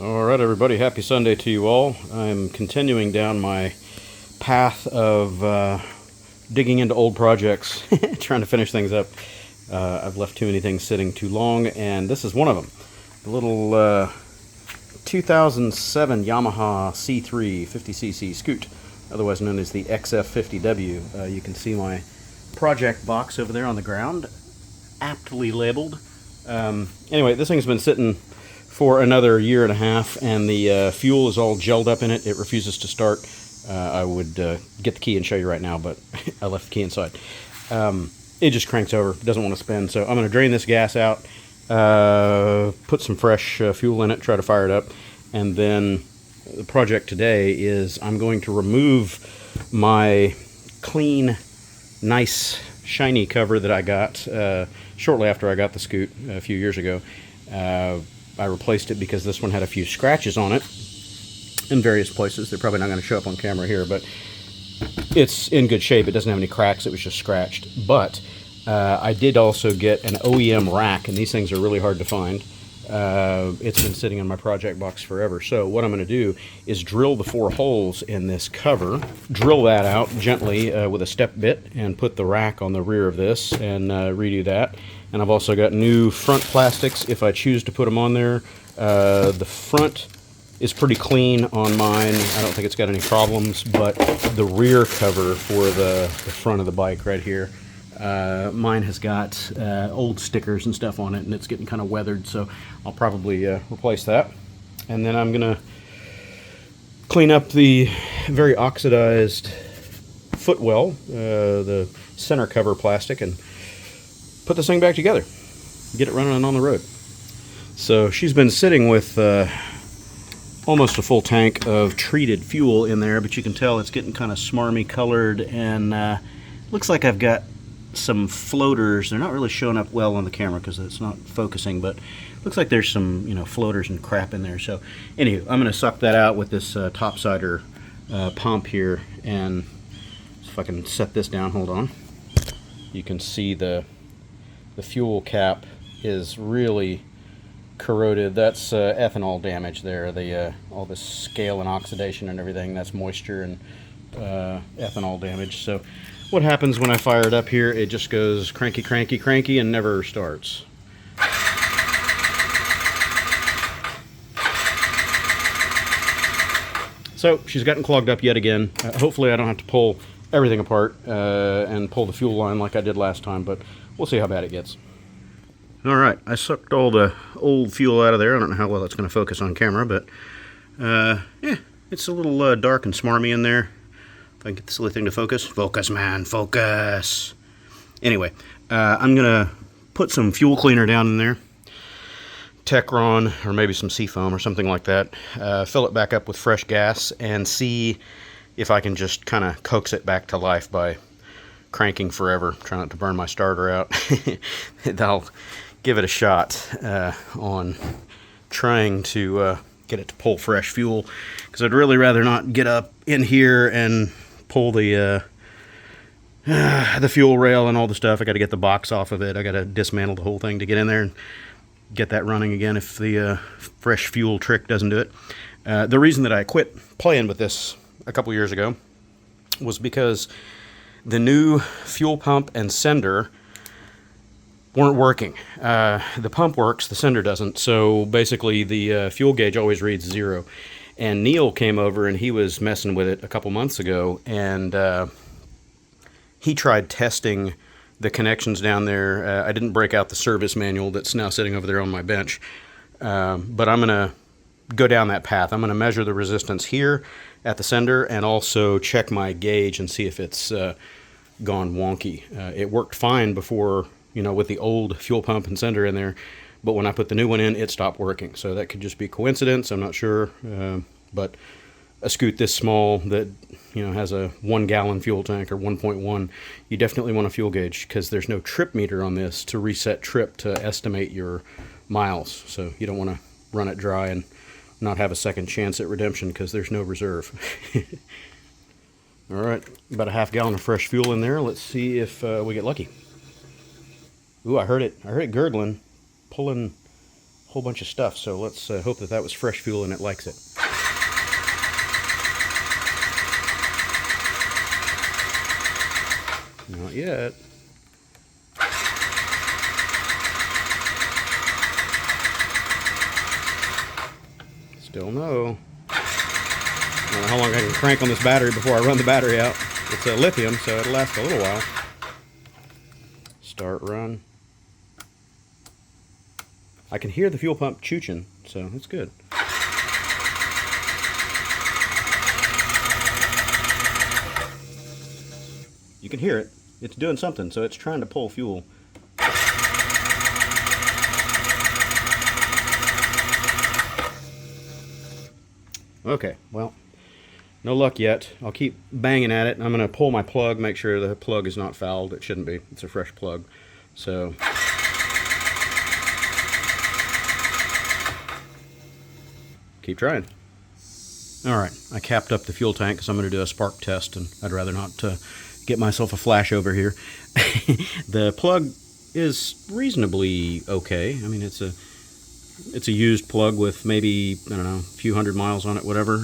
Alright everybody, happy Sunday to you all. I'm continuing down my path of digging into old projects, trying to finish things up. I've left too many things sitting too long, and this is one of them. The little 2007 Yamaha C3 50cc Scoot, otherwise known as the XF50W. You can see my project box over there on the ground, aptly labeled. Anyway, this thing's been sitting for another year and a half, and the fuel is all gelled up in it. It refuses to start. I would get the key and show you right now, but I left the key inside. It just cranks over, doesn't want to spin, so I'm going to drain this gas out, put some fresh fuel in it, try to fire it up, and then the project today is I'm going to remove my clean, nice, shiny cover that I got shortly after I got the Scoot a few years ago. I replaced it because this one had a few scratches on it in various places. They're probably not going to show up on camera here, but it's in good shape. It doesn't have any cracks. It was just scratched. But I did also get an OEM rack, and these things are really hard to find. It's been sitting in my project box forever. So what I'm going to do is drill the 4 holes in this cover, drill that out gently with a step bit, and put the rack on the rear of this and redo that. And I've also got new front plastics if I choose to put them on there. The front is pretty clean on mine. I don't think it's got any problems, but the rear cover for the front of the bike right here, mine has got old stickers and stuff on it, and it's getting kind of weathered, so I'll probably replace that. And then I'm going to clean up the very oxidized footwell, the center cover plastic, and put this thing back together, get it running on the road. So she's been sitting with almost a full tank of treated fuel in there, but you can tell it's getting kind of smarmy colored, and looks like I've got some floaters. They're not really showing up well on the camera because it's not focusing, but looks like there's some, you know, floaters and crap in there. So anyway, I'm going to suck that out with this topsider pump here, and if I can set this down, hold on, you can see the fuel cap is really corroded. That's ethanol damage there. The all this scale and oxidation and everything, that's moisture and ethanol damage. So what happens when I fire it up here, it just goes cranky, cranky, cranky, and never starts. So she's gotten clogged up yet again. Hopefully I don't have to pull everything apart and pull the fuel line like I did last time, but we'll see how bad it gets. Alright, I sucked all the old fuel out of there. I don't know how well it's going to focus on camera, but yeah, it's a little dark and smarmy in there. If I can get this silly thing to focus. Focus, man, focus. Anyway, I'm going to put some fuel cleaner down in there. Techron, or maybe some Seafoam or something like that. Fill it back up with fresh gas and see if I can just kind of coax it back to life by cranking forever. Try not to burn my starter out. I'll give it a shot on trying to get it to pull fresh fuel, because I'd really rather not get up in here and pull the fuel rail and all the stuff. I got to get the box off of it. I got to dismantle the whole thing to get in there and get that running again if the fresh fuel trick doesn't do it. The reason that I quit playing with this a couple years ago was because the new fuel pump and sender weren't working. The pump works, the sender doesn't, so basically the fuel gauge always reads 0. And Neil came over and he was messing with it a couple months ago, and he tried testing the connections down there. I didn't break out the service manual that's now sitting over there on my bench, but I'm going to go down that path. I'm going to measure the resistance here at the sender and also check my gauge and see if it's gone wonky. It worked fine before, you know, with the old fuel pump and sender in there, but when I put the new one in, it stopped working. So that could just be coincidence, I'm not sure, but a Scoot this small that, you know, has a 1 gallon fuel tank or 1.1, you definitely want a fuel gauge, because there's no trip meter on this to reset trip to estimate your miles. So you don't want to run it dry and not have a second chance at redemption, because there's no reserve. Alright, about a half gallon of fresh fuel in there. Let's see if we get lucky. Ooh, I heard it gurgling, pulling whole bunch of stuff. So let's hope that that was fresh fuel and it likes it. Not yet. Still no. I don't know how long I can crank on this battery before I run the battery out. It's a lithium, so it'll last a little while. Start, run. I can hear the fuel pump chooching, so that's good. You can hear it. It's doing something, so it's trying to pull fuel. Okay, well, no luck yet. I'll keep banging at it. I'm going to pull my plug, make sure the plug is not fouled. It shouldn't be. It's a fresh plug. So, keep trying. Alright, I capped up the fuel tank because I'm going to do a spark test, and I'd rather not get myself a flash over here. The plug is reasonably okay. I mean, it's a used plug with maybe, I don't know, a few hundred miles on it, whatever.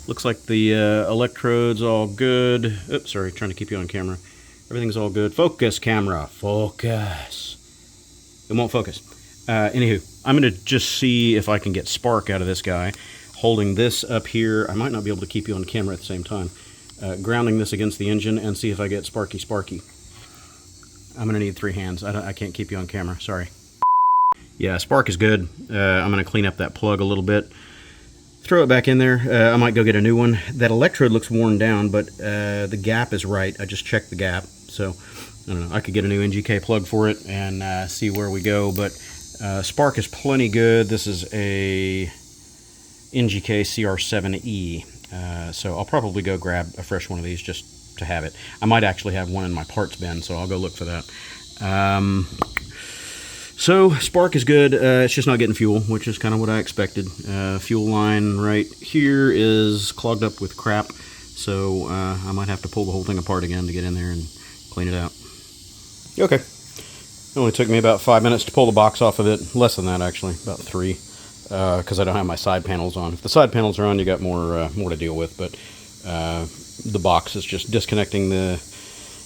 Looks like the electrode's all good. Oops, sorry, trying to keep you on camera. Everything's all good. Focus, camera. Focus. It won't focus. Anywho, I'm going to just see if I can get spark out of this guy. Holding this up here. I might not be able to keep you on camera at the same time. Grounding this against the engine and see if I get sparky. I'm going to need 3 hands. I can't keep you on camera. Sorry. Yeah, spark is good. I'm going to clean up that plug a little bit. Throw it back in there. I might go get a new one. That electrode looks worn down, but the gap is right. I just checked the gap. So, I don't know. I could get a new NGK plug for it and see where we go. But spark is plenty good. This is a NGK CR7E. So I'll probably go grab a fresh one of these just to have it. I might actually have one in my parts bin, so I'll go look for that. So, spark is good. It's just not getting fuel, which is kind of what I expected. Fuel line right here is clogged up with crap, so I might have to pull the whole thing apart again to get in there and clean it out. Okay. It only took me about 5 minutes to pull the box off of it. Less than that, actually. About 3. Because I don't have my side panels on. If the side panels are on, you got more to deal with, but the box is just disconnecting the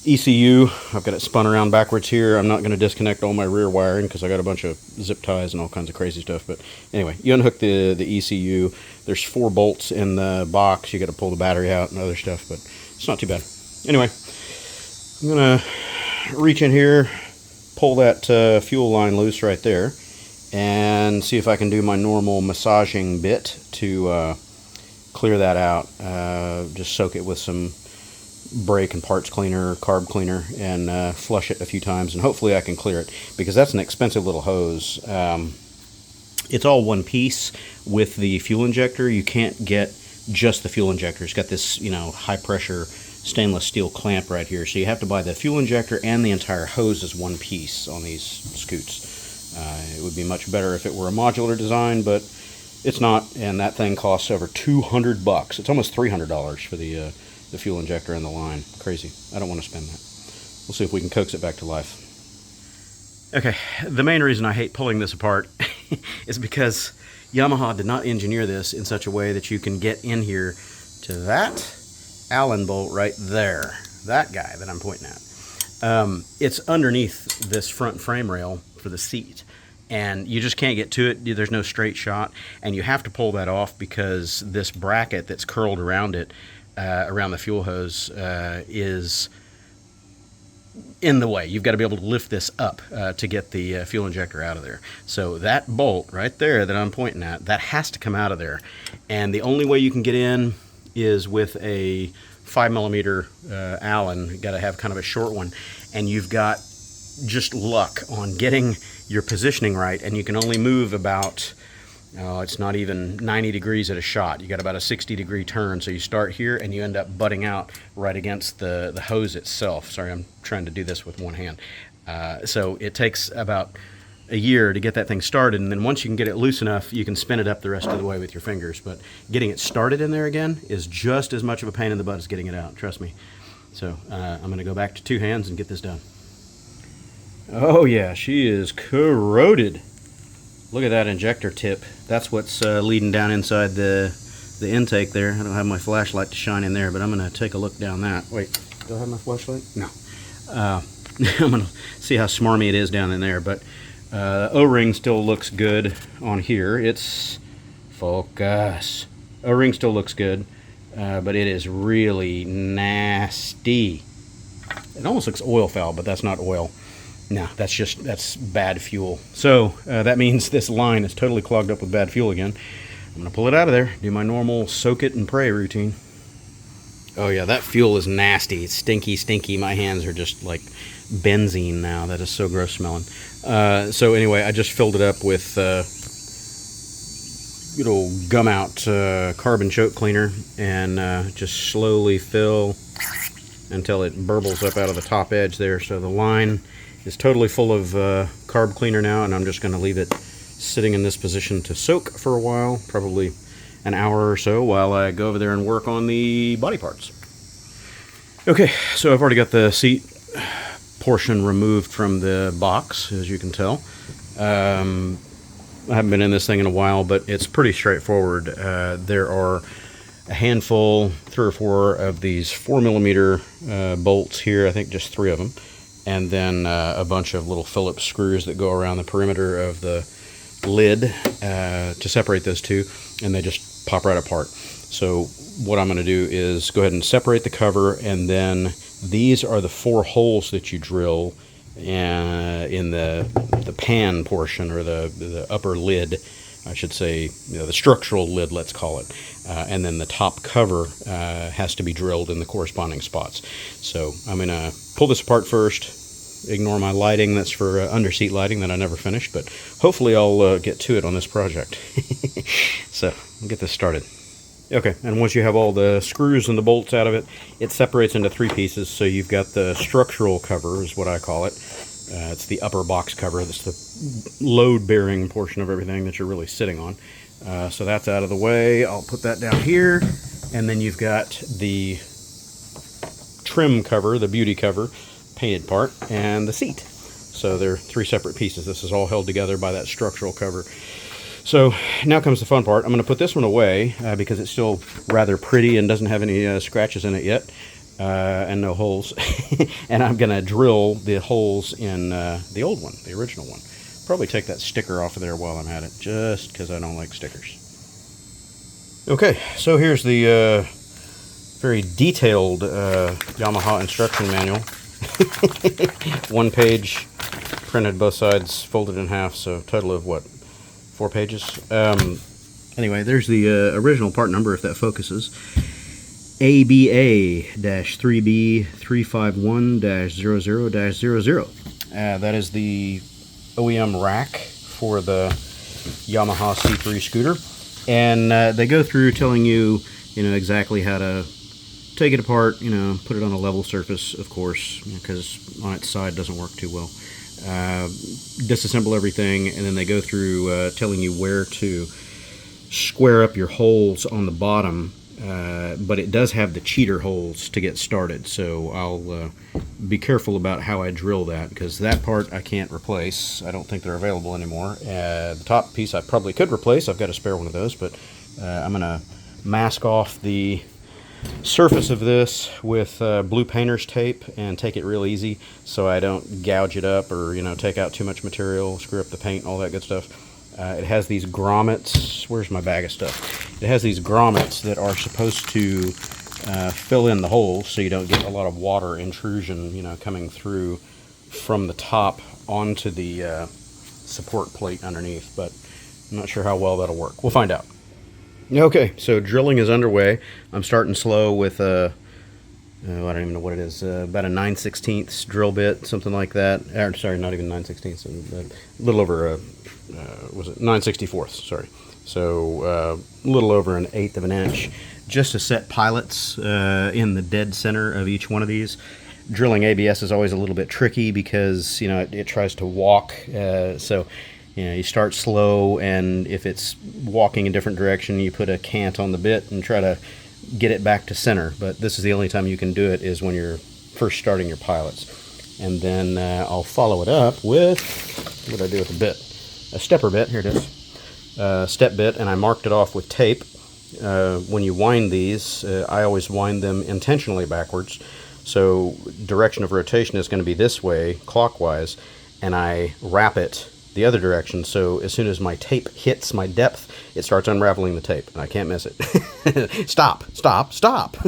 ECU. I've got it spun around backwards here. I'm not going to disconnect all my rear wiring because I got a bunch of zip ties and all kinds of crazy stuff. But anyway, you unhook the ECU. There's 4 bolts in the box. You got to pull the battery out and other stuff, but it's not too bad. Anyway, I'm going to reach in here, pull that fuel line loose right there, and see if I can do my normal massaging bit to clear that out. Just soak it with some brake and parts cleaner, carb cleaner, and flush it a few times, and hopefully I can clear it, because that's an expensive little hose. It's all one piece with the fuel injector. You can't get just the fuel injector. It's got this, high pressure stainless steel clamp right here, so you have to buy the fuel injector and the entire hose as one piece on these scoots. It would be much better if it were a modular design, but it's not, and that thing costs over $200. It's almost $300 for the fuel injector and the line. Crazy. I don't want to spend that. We'll see if we can coax it back to life. Okay, the main reason I hate pulling this apart is because Yamaha did not engineer this in such a way that you can get in here to that Allen bolt right there. That guy that I'm pointing at. It's underneath this front frame rail for the seat, and you just can't get to it. There's no straight shot, and you have to pull that off because this bracket that's curled around it, around the fuel hose, is in the way. You've got to be able to lift this up to get the fuel injector out of there. So that bolt right there that I'm pointing at, that has to come out of there, and the only way you can get in is with a 5mm Allen. You've got to have kind of a short one, and you've got just luck on getting your positioning right, and you can only move about, it's not even 90 degrees at a shot. You got about a 60-degree turn, so you start here and you end up butting out right against the hose itself. Sorry, I'm trying to do this with one hand. So it takes about a year to get that thing started, and then once you can get it loose enough, you can spin it up the rest of the way with your fingers. But getting it started in there again is just as much of a pain in the butt as getting it out, trust me. So I'm going to go back to 2 hands and get this done. Oh yeah, she is corroded. Look at that injector tip. That's what's leading down inside the intake there. I don't have my flashlight to shine in there, but I'm going to take a look down that. Wait, do I have my flashlight? No. I'm going to see how smarmy it is down in there, but O-ring still looks good on here. It's focus. O-ring still looks good, but it is really nasty. It almost looks oil foul, but that's not oil. No, that's bad fuel. So that means this line is totally clogged up with bad fuel again. I'm going to pull it out of there, do my normal soak it and pray routine. Oh yeah, that fuel is nasty. It's stinky, stinky. My hands are just like benzene now. That is so gross smelling. So anyway, I just filled it up with good old gum out carbon choke cleaner, and just slowly fill until it burbles up out of the top edge there. So the line is totally full of carb cleaner now, and I'm just going to leave it sitting in this position to soak for a while, probably an hour or so, while I go over there and work on the body parts. Okay, so I've already got the seat portion removed from the box, as you can tell. I haven't been in this thing in a while, but it's pretty straightforward. There are a handful, 3 or 4 of these 4mm bolts here, I think just 3 of them, and then a bunch of little Phillips screws that go around the perimeter of the lid to separate those two, and they just pop right apart. So what I'm going to do is go ahead and separate the cover, and then these are the 4 holes that you drill in the pan portion, or the upper lid, I should say, the structural lid, let's call it. And then the top cover has to be drilled in the corresponding spots. So I'm going to pull this apart first. Ignore my lighting, that's for underseat lighting that I never finished, but hopefully I'll get to it on this project. So we'll get this started. Okay, and once you have all the screws and the bolts out of it, it separates into 3 pieces. So you've got the structural cover, is what I call it. It's the upper box cover. That's the load-bearing portion of everything that you're really sitting on. So that's out of the way. I'll put that down here. And then you've got the trim cover, the beauty cover, painted part, and the seat. So they're 3 separate pieces. This is all held together by that structural cover. So now comes the fun part. I'm going to put this one away because it's still rather pretty and doesn't have any scratches in it yet, and no holes. And I'm going to drill the holes in the old one, the original one. Probably take that sticker off of there while I'm at it, just because I don't like stickers. Okay, so here's the very detailed Yamaha instruction manual. 1 page, printed both sides, folded in half, so total of what, 4 pages? Anyway, there's the original part number, if that focuses. ABA-3B351-00-00. That is the OEM rack for the Yamaha C3 scooter. And they go through telling you, exactly how to take it apart, put it on a level surface, of course, because on its side doesn't work too well. Disassemble everything, and then they go through telling you where to square up your holes on the bottom, but it does have the cheater holes to get started, so I'll be careful about how I drill that, because that part I can't replace. I don't think they're available anymore. The top piece I probably could replace. I've got a spare one of those, but I'm going to mask off the surface of this with blue painter's tape and take it real easy so I don't gouge it up or take out too much material, screw up the paint, all that good stuff. It has these grommets. Where's my bag of stuff? It has these grommets that are supposed to fill in the holes so you don't get a lot of water intrusion coming through from the top onto the support plate underneath, but I'm not sure how well that'll work. We'll find out. Okay, so drilling is underway. I'm starting slow with I don't even know what it is, about a 9/16 drill bit, something like that. Sorry, not even 9/16, a little over was it 9/64? Sorry. So a little over an 1/8 of an inch, just to set pilots in the dead center of each one of these. Drilling ABS is always a little bit tricky because it tries to walk, so you start slow, and if it's walking a different direction, you put a cant on the bit and try to get it back to center. But this is the only time you can do it, is when you're first starting your pilots. And then I'll follow it up with, what did I do with the bit? stepper bit. Here it is. Step bit, and I marked it off with tape. When you wind these, I always wind them intentionally backwards. So direction of rotation is going to be this way, clockwise, and I wrap it the other direction, so as soon as my tape hits my depth, it starts unraveling the tape, and I can't miss it. Stop, stop, stop.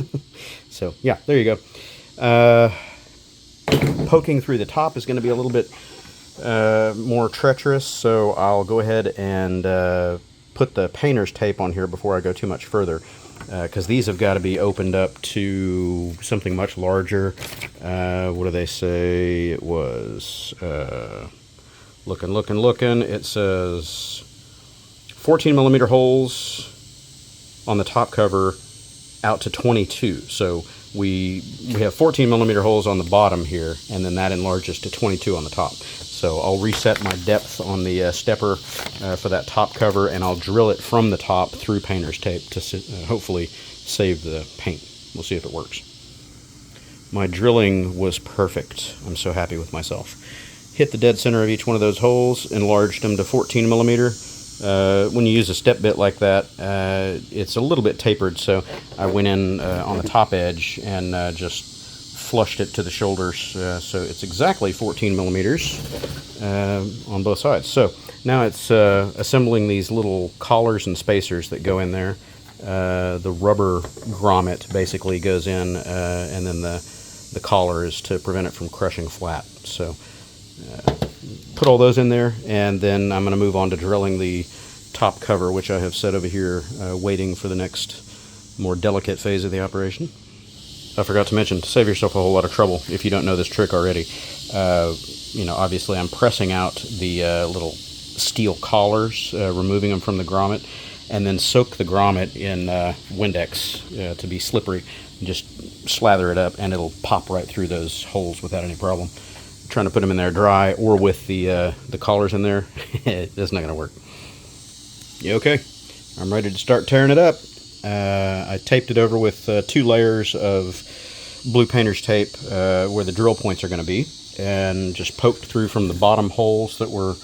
So, yeah, there you go. Poking through the top is going to be a little bit more treacherous, so I'll go ahead and put the painter's tape on here before I go too much further, because these have got to be opened up to something much larger. What do they say it was? Looking. It says 14 millimeter holes on the top cover out to 22. So we have 14 millimeter holes on the bottom here, and then that enlarges to 22 on the top. So I'll reset my depth on the stepper for that top cover, and I'll drill it from the top through painter's tape to hopefully save the paint. We'll see if it works. My drilling was perfect. I'm so happy with myself. Hit the dead center of each one of those holes, enlarged them to 14 millimeter. When you use a step bit like that, it's a little bit tapered, so I went in on the top edge and just flushed it to the shoulders, so it's exactly 14 millimeters on both sides. So now it's assembling these little collars and spacers that go in there. The rubber grommet basically goes in, and then the collar is to prevent it from crushing flat. So put all those in there, and then I'm going to move on to drilling the top cover, which I have set over here waiting for the next more delicate phase of the operation. I forgot to mention, to save yourself a whole lot of trouble if you don't know this trick already, obviously I'm pressing out the little steel collars, removing them from the grommet, and then soak the grommet in Windex to be slippery, and just slather it up, and it'll pop right through those holes without any problem. Trying to put them in there dry or with the collars in there, that's not going to work. You okay? I'm ready to start tearing it up. I taped it over with 2 layers of blue painter's tape where the drill points are going to be, and just poked through from the bottom holes that were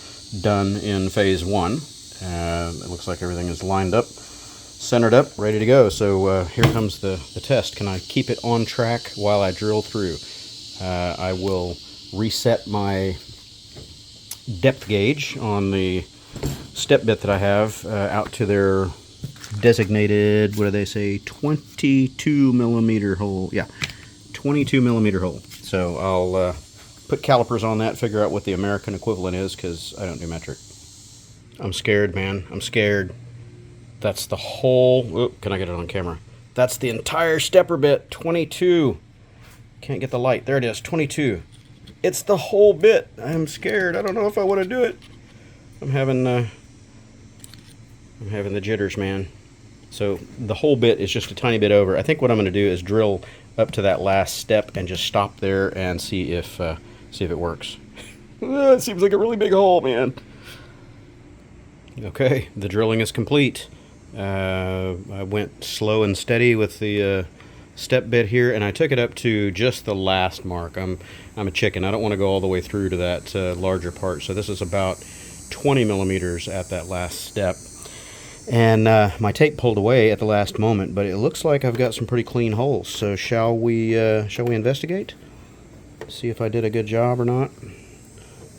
done in phase 1. It looks like everything is lined up, centered up, ready to go. So here comes the test. Can I keep it on track while I drill through? I will reset my depth gauge on the step bit that I have out to their designated, what do they say, 22 millimeter hole. Yeah, 22 millimeter hole. So I'll put calipers on that, figure out what the American equivalent is, because I don't do metric. I'm scared, man. I'm scared. That's the whole, can I get it on camera? That's the entire stepper bit, 22. Can't get the light. There it is, 22. It's the whole bit. I'm scared. I don't know if I want to do it. I'm having the jitters, man. So the whole bit is just a tiny bit over. I think what I'm going to do is drill up to that last step and just stop there and see if it works. It seems like a really big hole, man. Okay, the drilling is complete. I went slow and steady with the step bit here, and I took it up to just the last mark. I'm a chicken. I don't want to go all the way through to that larger part. So this is about 20 millimeters at that last step. And my tape pulled away at the last moment, but it looks like I've got some pretty clean holes. So shall we investigate? See if I did a good job or not.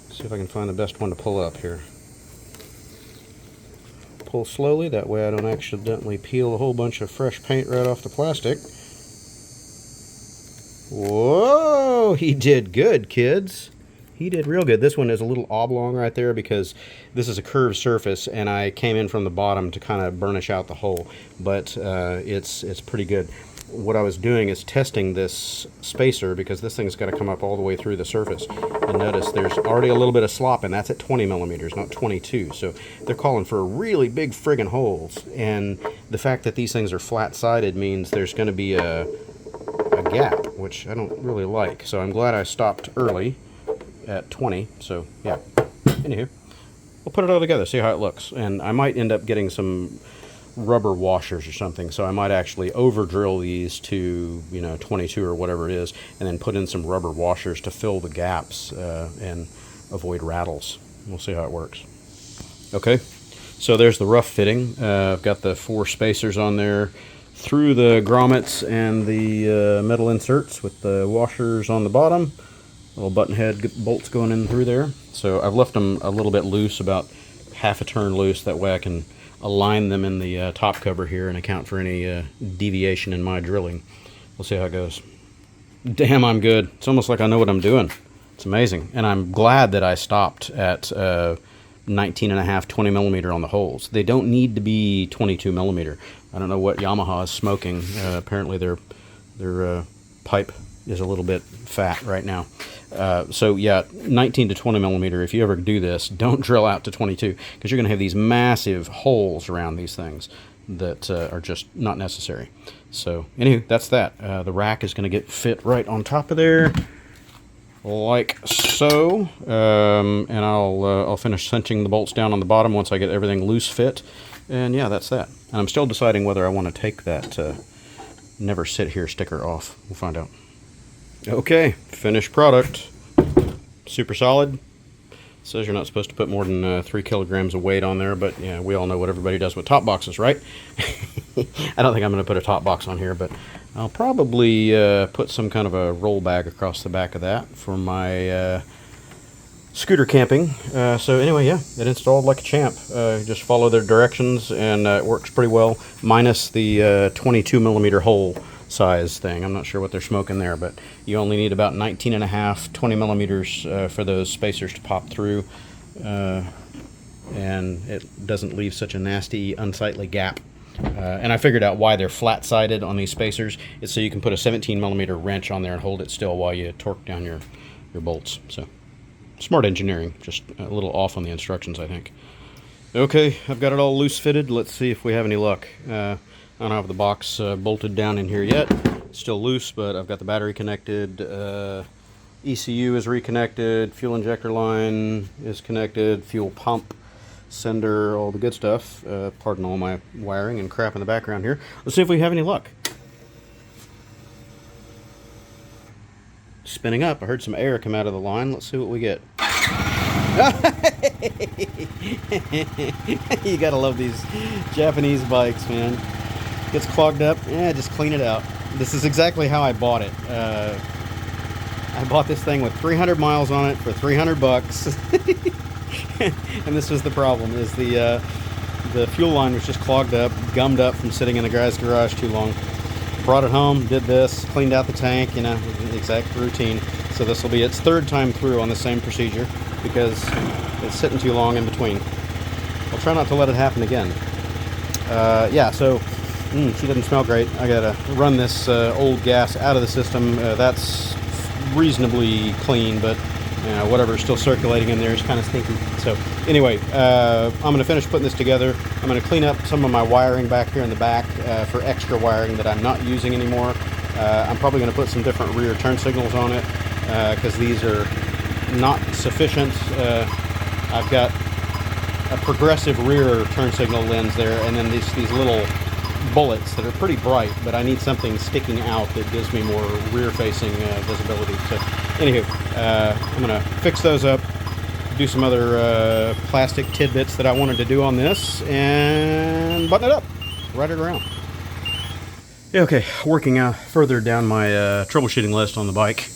See if I can find the best one to pull up here. Pull slowly, that way I don't accidentally peel a whole bunch of fresh paint right off the plastic. Whoa, he did good, kids. He did real good. This one is a little oblong right there because this is a curved surface, and I came in from the bottom to kind of burnish out the hole, but it's pretty good. What I was doing is testing this spacer because this thing's got to come up all the way through the surface. And notice there's already a little bit of slop, and that's at 20 millimeters, not 22. So they're calling for really big friggin' holes. And the fact that these things are flat-sided means there's going to be a gap, which I don't really like. So I'm glad I stopped early at 20. So yeah, anywho, we'll put it all together, see how it looks. And I might end up getting some rubber washers or something, so I might actually over drill these to 22 or whatever it is, and then put in some rubber washers to fill the gaps and avoid rattles. We'll see how it works. Okay, so there's the rough fitting. I've got the 4 spacers on there through the grommets and the metal inserts with the washers on the bottom. Little button head bolts going in through there. So I've left them a little bit loose, about half a turn loose. That way I can align them in the top cover here and account for any deviation in my drilling. We'll see how it goes. Damn, I'm good. It's almost like I know what I'm doing. It's amazing. And I'm glad that I stopped at 19.5, 20 millimeter on the holes. They don't need to be 22 millimeter. I don't know what Yamaha is smoking. Apparently their pipe is a little bit fat right now. So yeah, 19 to 20 millimeter. If you ever do this, don't drill out to 22, because you're going to have these massive holes around these things that are just not necessary. So anywho, that's that. The rack is going to get fit right on top of there, like so. And I'll finish cinching the bolts down on the bottom once I get everything loose fit. And yeah, that's that. And I'm still deciding whether I want to take that never sit here sticker off. We'll find out. Okay, finished product. Super solid. It says you're not supposed to put more than 3 kilograms of weight on there, but yeah, we all know what everybody does with top boxes, right? I don't think I'm going to put a top box on here, but I'll probably put some kind of a roll bag across the back of that for my scooter camping. So anyway, yeah, it installed like a champ. Just follow their directions, and it works pretty well, minus the 22 millimeter hole size thing. I'm not sure what they're smoking there, but you only need about 19.5, 20 millimeters for those spacers to pop through, and it doesn't leave such a nasty, unsightly gap. And I figured out why they're flat-sided on these spacers. It's so you can put a 17 millimeter wrench on there and hold it still while you torque down your bolts. So smart engineering, just a little off on the instructions, I think. Okay, I've got it all loose fitted. Let's see if we have any luck. I don't have the box bolted down in here yet. It's still loose, but I've got the battery connected. ECU is reconnected. Fuel injector line is connected. Fuel pump, sender, all the good stuff. Pardon all my wiring and crap in the background here. Let's see if we have any luck. Spinning up. I heard some air come out of the line. Let's see what we get. You gotta love these Japanese bikes, man. Gets clogged up, yeah, just clean it out. This is exactly how I bought it. I bought this thing with 300 miles on it for 300 bucks. And this was the problem, is the fuel line was just clogged up, gummed up from sitting in the guy's garage too long. Brought it home, did this, cleaned out the tank, you know, the exact routine. So this will be its 3rd time through on the same procedure, because it's sitting too long in between. I'll try not to let it happen again. Yeah, so she doesn't smell great. I gotta run this old gas out of the system. That's reasonably clean, but whatever's still circulating in there is kind of stinky. So anyway, I'm gonna finish putting this together. I'm gonna clean up some of my wiring back here in the back for extra wiring that I'm not using anymore. I'm probably gonna put some different rear turn signals on it, because these are not sufficient. I've got a progressive rear turn signal lens there, and then these little bullets that are pretty bright, but I need something sticking out that gives me more rear-facing visibility. So anywho, I'm going to fix those up, do some other plastic tidbits that I wanted to do on this, and button it up, ride it around. Yeah, okay, working further down my troubleshooting list on the bike.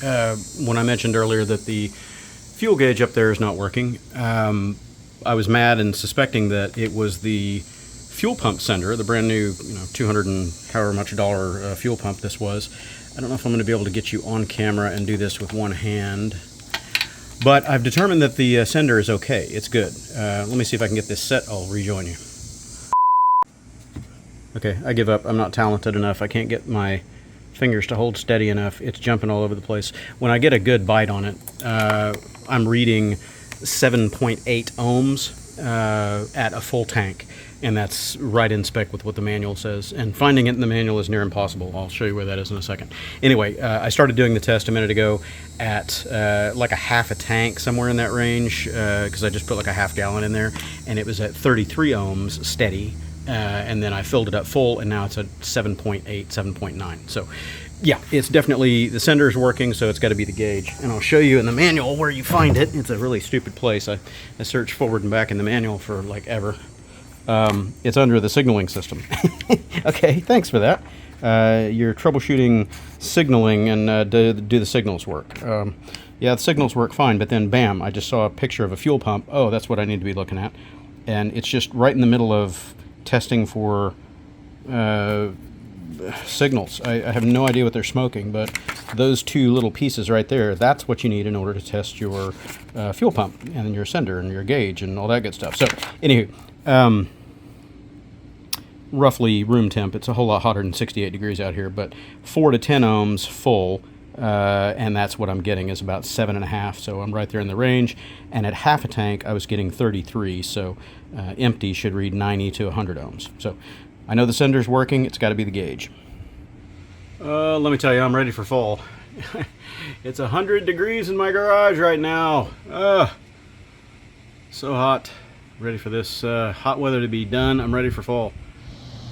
When I mentioned earlier that the fuel gauge up there is not working, I was mad and suspecting that it was the fuel pump sender, the brand new, $200 and however much dollar fuel pump this was. I don't know if I'm going to be able to get you on camera and do this with one hand, but I've determined that the sender is okay. It's good. Let me see if I can get this set. I'll rejoin you. Okay, I give up. I'm not talented enough. I can't get my fingers to hold steady enough. It's jumping all over the place. When I get a good bite on it, I'm reading 7.8 ohms at a full tank, and that's right in spec with what the manual says, and finding it in the manual is near impossible. I'll show you where that is in a second. Anyway, I started doing the test a minute ago at like a half a tank, somewhere in that range, because I just put like a half gallon in there, and it was at 33 ohms steady, and then I filled it up full, and now it's at 7.8, 7.9. So yeah, it's definitely, the sender is working, so it's got to be the gauge. And I'll show you in the manual where you find it. It's a really stupid place. I searched forward and back in the manual for like ever. It's under the signaling system. Okay, thanks for that. You're troubleshooting signaling, and do the signals work? Yeah, the signals work fine, but then bam, I just saw a picture of a fuel pump. Oh, that's what I need to be looking at. And it's just right in the middle of testing for signals. I have no idea what they're smoking, but those two little pieces right there, that's what you need in order to test your fuel pump and your sender and your gauge and all that good stuff. So anywho, roughly room temp, it's a whole lot hotter than 68 degrees out here, but 4 to 10 ohms full, and that's what I'm getting is about 7.5, so I'm right there in the range. And at half a tank I was getting 33, so empty should read 90 to 100 ohms. So I know the sender's working, it's got to be the gauge. Let me tell you, I'm ready for fall. It's 100 degrees in my garage right now. So hot. Ready for this hot weather to be done. I'm ready for fall.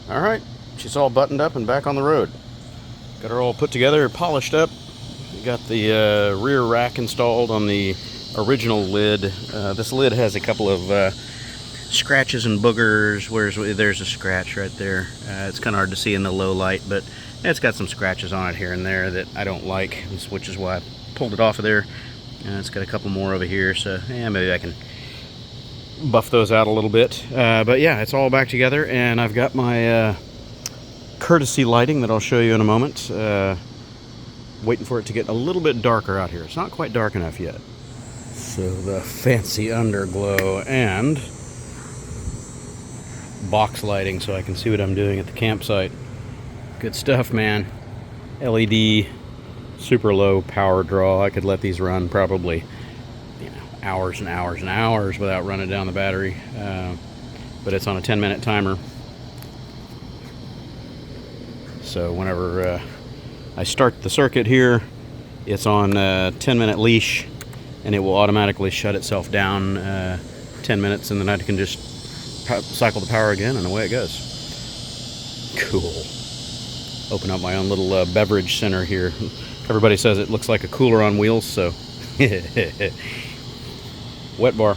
All right, she's all buttoned up and back on the road. Got her all put together, polished up. Got the rear rack installed on the original lid. This lid has a couple of scratches and boogers. There's a scratch right there. It's kind of hard to see in the low light, but it's got some scratches on it here and there that I don't like, which is why I pulled it off of there. It's got a couple more over here, so yeah, maybe I can buff those out a little bit. But yeah, it's all back together, and I've got my courtesy lighting that I'll show you in a moment. Waiting for it to get a little bit darker out here. It's not quite dark enough yet. So the fancy underglow and box lighting so I can see what I'm doing at the campsite. Good stuff, man. LED, super low power draw. I could let these run probably, hours and hours and hours without running down the battery. But it's on a 10-minute timer. So whenever I start the circuit here, it's on a 10-minute leash, and it will automatically shut itself down 10 minutes, and then I can just cycle the power again, and away it goes. Cool. Open up my own little beverage center here. Everybody says it looks like a cooler on wheels, so wet bar.